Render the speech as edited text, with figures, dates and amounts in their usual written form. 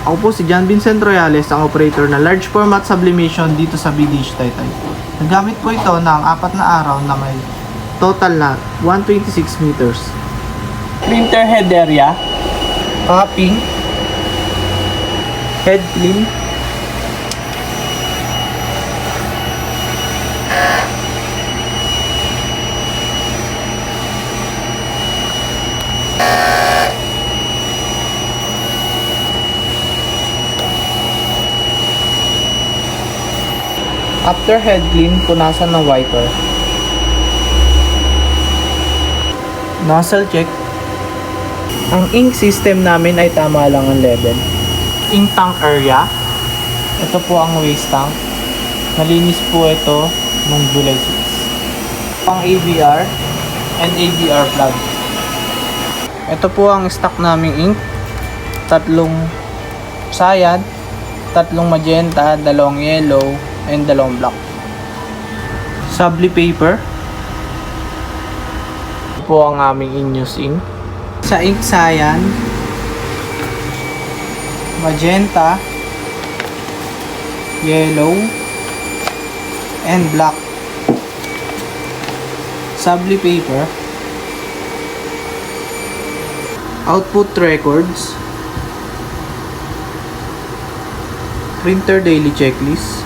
Ako po si John Vincent Royales, ang operator na large format sublimation dito sa BDH Taytay. Nagamit po ito ng 4 na araw na may total na 126 meters. Printer head area. Copying, head clean, after head clean, punasan ng wiper. Nozzle check. Ang ink system namin ay tama lang ang level. Ink tank area. Ito po ang waste tank. Malinis po ito nung July 6. Pang ABR and ABR plug. Ito po ang stock naming ink. 3 cyan, 3 magenta, 2 yellow, and 2 black. Subli paper. Ito po ang aming in-use ink. Sa ink cyan, magenta, yellow, and black. Subli paper. Output records. Printer daily checklist.